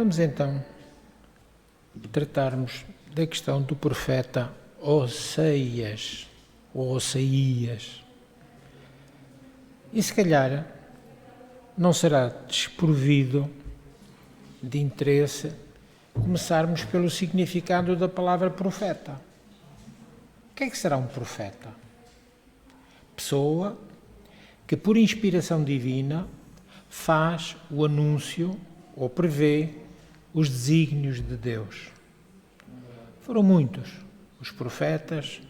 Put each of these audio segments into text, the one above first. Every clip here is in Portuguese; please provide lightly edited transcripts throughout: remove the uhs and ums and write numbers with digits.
Vamos então tratarmos da questão do profeta Oseias, ou Osaías. E se calhar não será desprovido de interesse começarmos pelo significado da palavra profeta. O que é que será um profeta? Pessoa que, por inspiração divina, faz o anúncio ou prevê os desígnios de Deus. Foram muitos os profetas,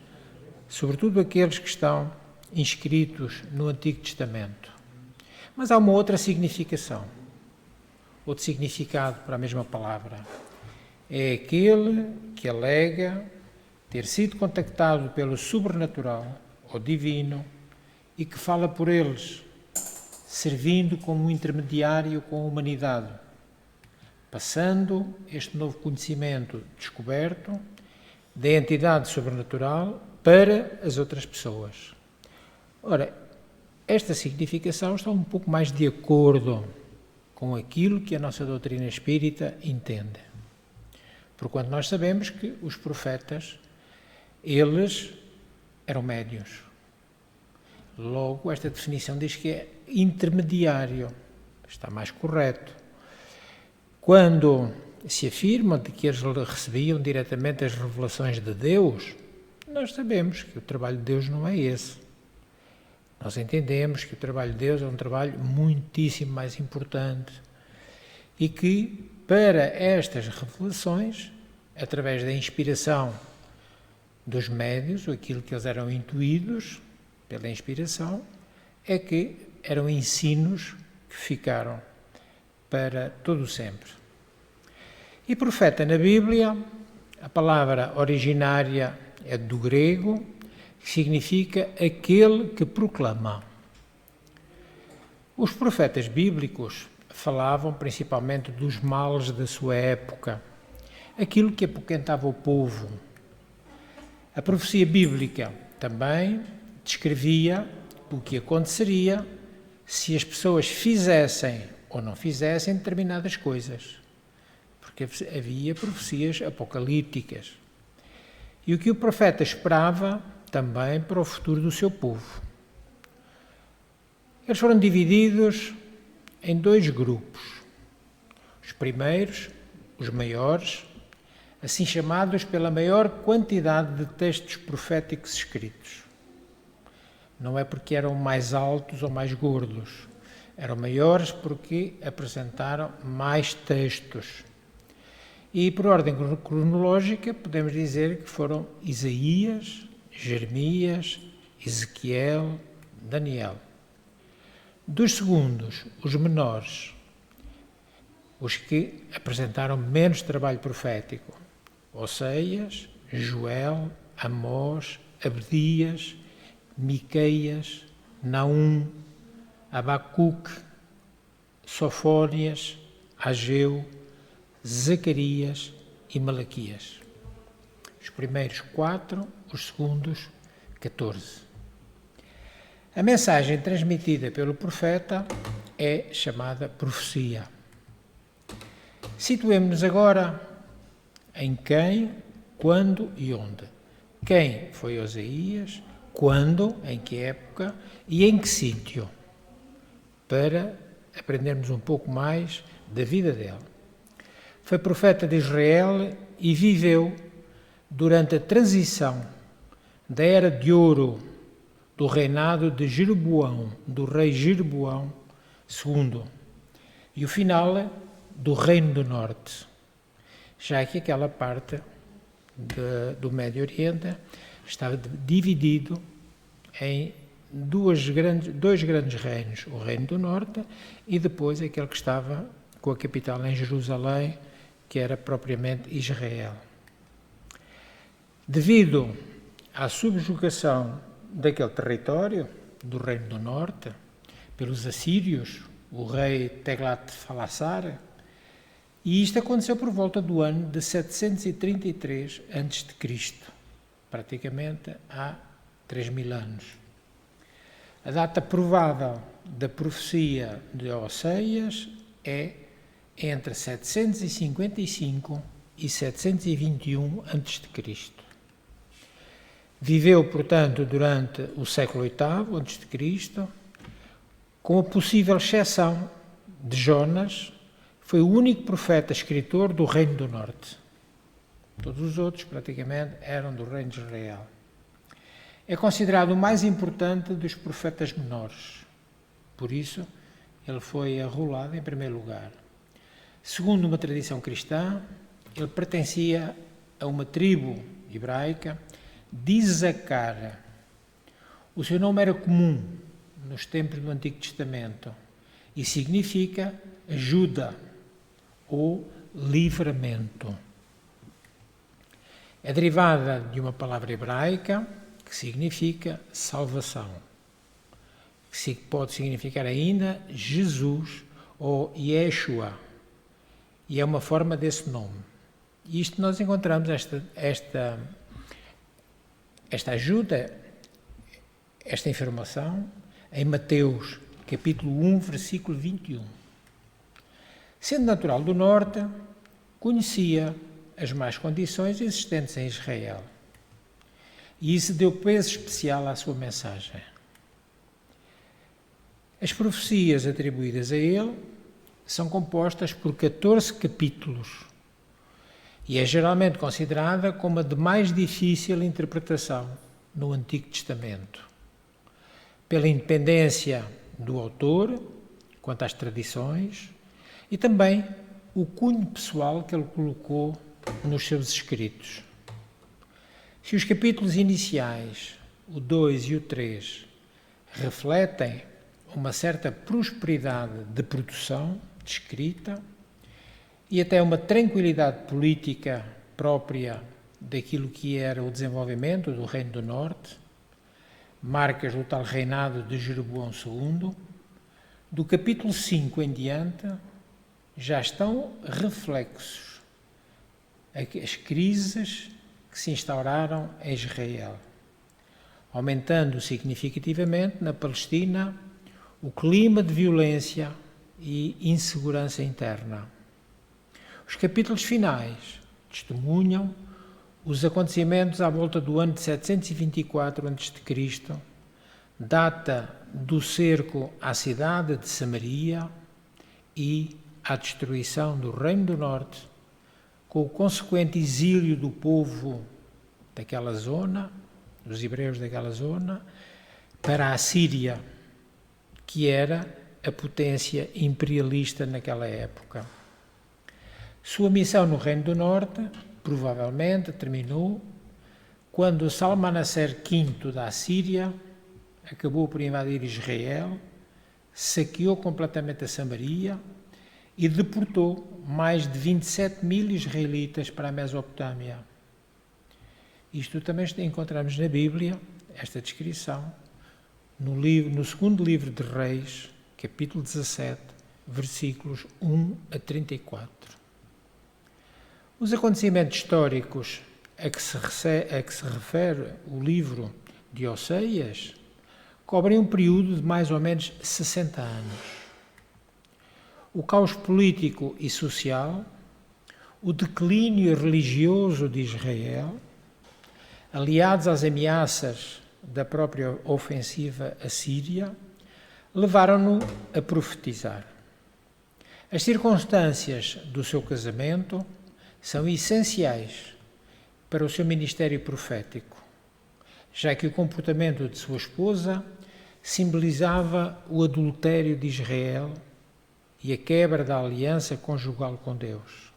sobretudo aqueles que estão inscritos no Antigo Testamento. Mas há uma outra significação, outro significado para a mesma palavra. É aquele que alega ter sido contactado pelo sobrenatural ou divino e que fala por eles, servindo como um intermediário com a humanidade, passando este novo conhecimento descoberto da entidade sobrenatural para as outras pessoas. Ora, esta significação está um pouco mais de acordo com aquilo que a nossa doutrina espírita entende. Porquanto nós sabemos que os profetas, eles eram médiuns. Logo, esta definição diz que é intermediário. Está mais correto. Quando se afirma de que eles recebiam diretamente as revelações de Deus, nós sabemos que o trabalho de Deus não é esse. Nós entendemos que o trabalho de Deus é um trabalho muitíssimo mais importante e que, para estas revelações, através da inspiração dos médiuns, aquilo que eles eram intuídos pela inspiração, é que eram ensinos que ficaram para todo o sempre. E profeta na Bíblia, a palavra originária é do grego, que significa aquele que proclama. Os profetas bíblicos falavam principalmente dos males da sua época, aquilo que apoquentava o povo. A profecia bíblica também descrevia o que aconteceria se as pessoas fizessem ou não fizessem determinadas coisas, porque havia profecias apocalípticas. E o que o profeta esperava também para o futuro do seu povo. Eles foram divididos em dois grupos. Os primeiros, os maiores, assim chamados pela maior quantidade de textos proféticos escritos. Não é porque eram mais altos ou mais gordos. Eram maiores porque apresentaram mais textos. E por ordem cronológica podemos dizer que foram Isaías, Jeremias, Ezequiel, Daniel. Dos segundos, os menores, os que apresentaram menos trabalho profético, Oseias, Joel, Amós, Abdias, Miqueias, Naum, Abacuque, Sofónias, Ageu, Zacarias e Malaquias. Os primeiros 4, os segundos 14. A mensagem transmitida pelo profeta é chamada profecia. Situemos-nos agora em quem, quando e onde. Quem foi Osaías, quando, em que época e em que sítio, para aprendermos um pouco mais da vida dele. Foi profeta de Israel e viveu durante a transição da era de ouro do reinado de Jeroboão, do rei Jeroboão II, e o final do Reino do Norte, já que aquela parte do Médio Oriente estava dividido em dois grandes reinos, o Reino do Norte e depois aquele que estava com a capital em Jerusalém, que era propriamente Israel. Devido à subjugação daquele território, do Reino do Norte, pelos assírios, o rei Teglat-Phalasar, e isto aconteceu por volta do ano de 733 a.C., praticamente há 3.000 anos. A data provável da profecia de Oseias é entre 755 e 721 a.C. Viveu, portanto, durante o século VIII a.C., com a possível exceção de Jonas, foi o único profeta escritor do Reino do Norte. Todos os outros, praticamente, eram do Reino de Israel. É considerado o mais importante dos profetas menores. Por isso, ele foi arrolado em primeiro lugar. Segundo uma tradição cristã, ele pertencia a uma tribo hebraica de Isacar. O seu nome era comum nos tempos do Antigo Testamento e significa ajuda ou livramento. É derivada de uma palavra hebraica que significa salvação, que pode significar ainda Jesus ou Yeshua, e é uma forma desse nome. E isto nós encontramos esta ajuda, esta informação, em Mateus, capítulo 1, versículo 21. Sendo natural do Norte, conhecia as más condições existentes em Israel. E isso deu peso especial à sua mensagem. As profecias atribuídas a ele são compostas por 14 capítulos e é geralmente considerada como a de mais difícil interpretação no Antigo Testamento, pela independência do autor quanto às tradições e também o cunho pessoal que ele colocou nos seus escritos. Se os capítulos iniciais, o 2 e o 3, refletem uma certa prosperidade de produção, de escrita, e até uma tranquilidade política própria daquilo que era o desenvolvimento do Reino do Norte, marcas do tal reinado de Jeroboão II, do capítulo 5 em diante, já estão reflexos as crises que se instauraram em Israel, aumentando significativamente na Palestina o clima de violência e insegurança interna. Os capítulos finais testemunham os acontecimentos à volta do ano de 724 a.C., data do cerco à cidade de Samaria e à destruição do Reino do Norte, com o consequente exílio do povo daquela zona, dos hebreus daquela zona, para a Síria, que era a potência imperialista naquela época. Sua missão no Reino do Norte, provavelmente, terminou quando Salmanaser V da Assíria acabou por invadir Israel, saqueou completamente a Samaria e deportou mais de 27 mil israelitas para a Mesopotâmia. Isto também encontramos na Bíblia, esta descrição, no segundo livro de Reis, capítulo 17, versículos 1 a 34. Os acontecimentos históricos a que se refere o livro de Oseias cobrem um período de mais ou menos 60 anos. O caos político e social, o declínio religioso de Israel, aliados às ameaças da própria ofensiva assíria, levaram-no a profetizar. As circunstâncias do seu casamento são essenciais para o seu ministério profético, já que o comportamento de sua esposa simbolizava o adultério de Israel e a quebra da aliança conjugal com Deus.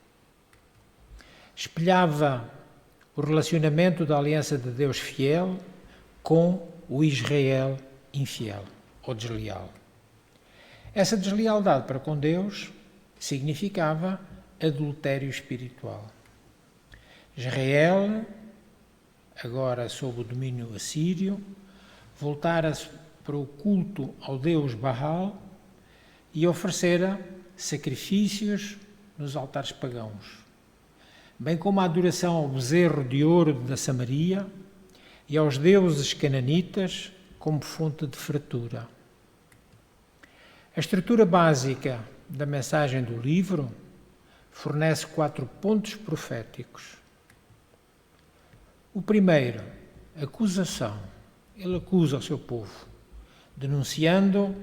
Espelhava o relacionamento da aliança de Deus fiel com o Israel infiel ou desleal. Essa deslealdade para com Deus significava adultério espiritual. Israel, agora sob o domínio assírio, voltara-se para o culto ao deus Baal e oferecera sacrifícios nos altares pagãos, bem como a adoração ao bezerro de ouro da Samaria e aos deuses cananitas como fonte de fratura. A estrutura básica da mensagem do livro fornece 4 pontos proféticos. O primeiro, acusação. Ele acusa o seu povo, denunciando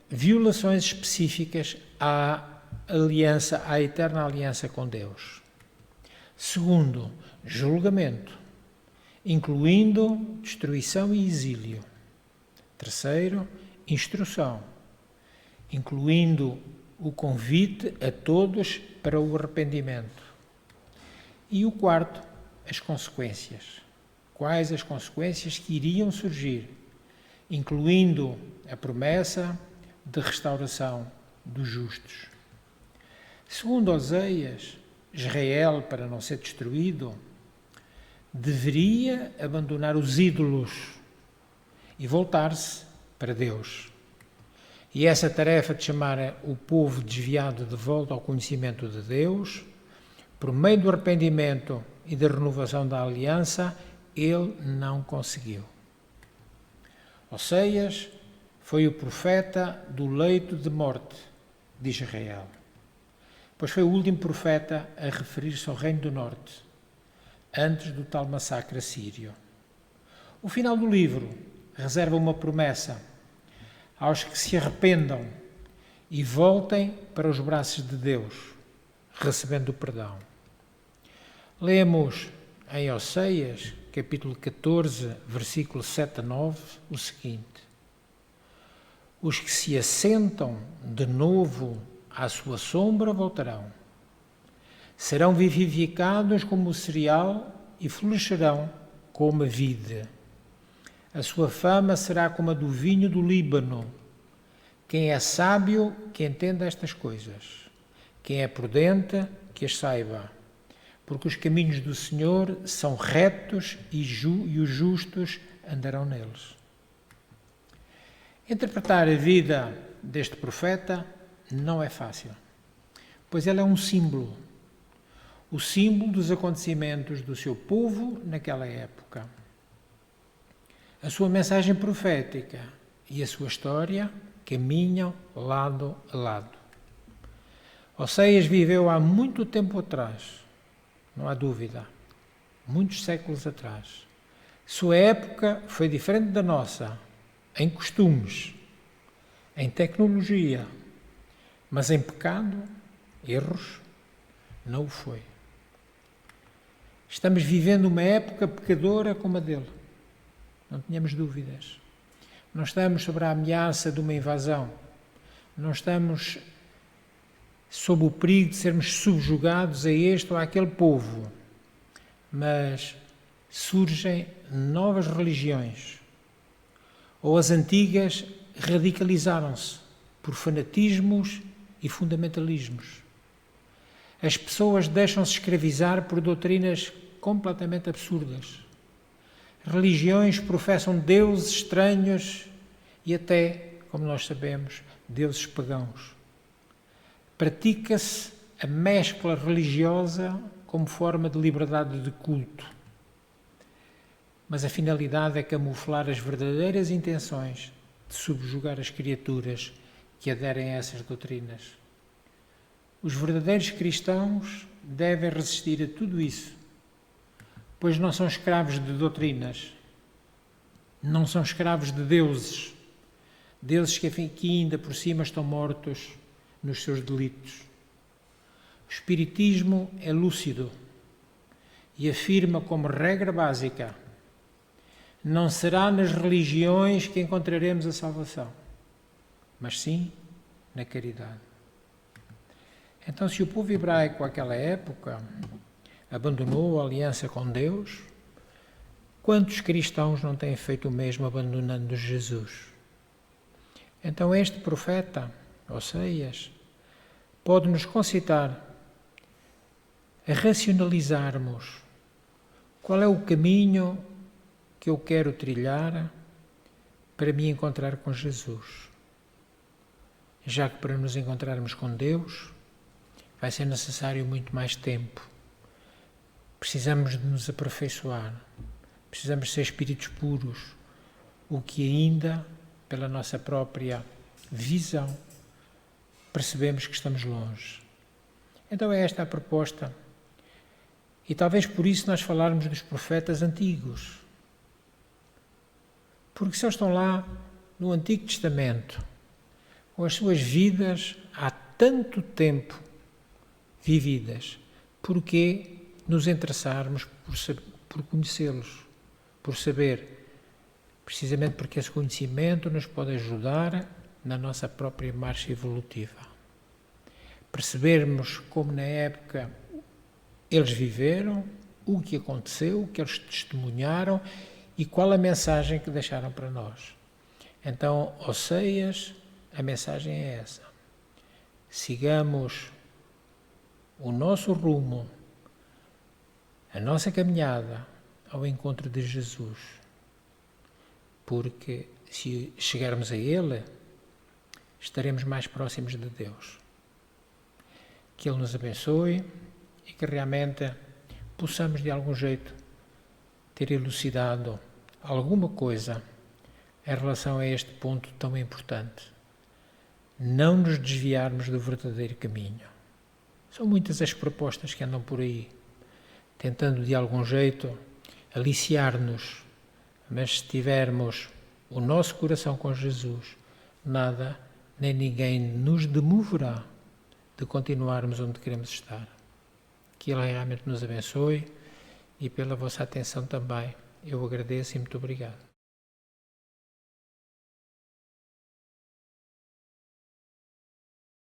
violações específicas à aliança, à eterna aliança com Deus. Segundo, julgamento, incluindo destruição e exílio. Terceiro, instrução, incluindo o convite a todos para o arrependimento. E o quarto, as consequências. Quais as consequências que iriam surgir, incluindo a promessa de restauração dos justos. Segundo Oseias, Israel, para não ser destruído, deveria abandonar os ídolos e voltar-se para Deus. E essa tarefa de chamar o povo desviado de volta ao conhecimento de Deus, por meio do arrependimento e da renovação da aliança, ele não conseguiu. Oseias foi o profeta do leito de morte de Israel, pois foi o último profeta a referir-se ao Reino do Norte, antes do tal massacre assírio. O final do livro reserva uma promessa aos que se arrependam e voltem para os braços de Deus, recebendo o perdão. Lemos em Oseias, capítulo 14, versículo 7 a 9, o seguinte: os que se assentam de novo à sua sombra voltarão. Serão vivificados como o cereal e florescerão como a vide. A sua fama será como a do vinho do Líbano. Quem é sábio, que entenda estas coisas. Quem é prudente, que as saiba. Porque os caminhos do Senhor são retos e os justos andarão neles. Interpretar a vida deste profeta não é fácil, pois ele é um símbolo, o símbolo dos acontecimentos do seu povo naquela época. A sua mensagem profética e a sua história caminham lado a lado. Oseias viveu há muito tempo atrás, não há dúvida, muitos séculos atrás. Sua época foi diferente da nossa, em costumes, em tecnologia, mas em pecado, erros, não o foi. Estamos vivendo uma época pecadora como a dele, não tenhamos dúvidas. Não estamos sob a ameaça de uma invasão, não estamos sob o perigo de sermos subjugados a este ou àquele povo, mas surgem novas religiões, ou as antigas radicalizaram-se por fanatismos e fundamentalismos. As pessoas deixam-se escravizar por doutrinas completamente absurdas. Religiões professam deuses estranhos e até, como nós sabemos, deuses pagãos. Pratica-se a mescla religiosa como forma de liberdade de culto. Mas a finalidade é camuflar as verdadeiras intenções de subjugar as criaturas que aderem a essas doutrinas. Os verdadeiros cristãos devem resistir a tudo isso, pois não são escravos de doutrinas, não são escravos de deuses, deuses que ainda por cima estão mortos nos seus delitos. O Espiritismo é lúcido e afirma como regra básica: não será nas religiões que encontraremos a salvação, mas sim na caridade. Então, se o povo hebraico àquela época abandonou a aliança com Deus, quantos cristãos não têm feito o mesmo abandonando Jesus? Então este profeta, Oseias, pode nos concitar a racionalizarmos qual é o caminho que eu quero trilhar para me encontrar com Jesus. Já que para nos encontrarmos com Deus vai ser necessário muito mais tempo. Precisamos de nos aperfeiçoar, precisamos ser espíritos puros, o que ainda, pela nossa própria visão, percebemos que estamos longe. Então é esta a proposta. E talvez por isso nós falarmos dos profetas antigos. Porque se eles estão lá no Antigo Testamento, com as suas vidas há tanto tempo vividas, por que nos interessarmos por conhecê-los, por saber, precisamente porque esse conhecimento nos pode ajudar na nossa própria marcha evolutiva. Percebermos como na época eles viveram, o que aconteceu, o que eles testemunharam e qual a mensagem que deixaram para nós. Então, Oseias, a mensagem é essa. Sigamos o nosso rumo, a nossa caminhada ao encontro de Jesus. Porque se chegarmos a Ele, estaremos mais próximos de Deus. Que Ele nos abençoe e que realmente possamos de algum jeito ter elucidado alguma coisa em relação a este ponto tão importante. Não nos desviarmos do verdadeiro caminho. São muitas as propostas que andam por aí, tentando de algum jeito aliciar-nos, mas se tivermos o nosso coração com Jesus, nada nem ninguém nos demoverá de continuarmos onde queremos estar. Que Ele realmente nos abençoe e pela vossa atenção também. Eu agradeço e muito obrigado.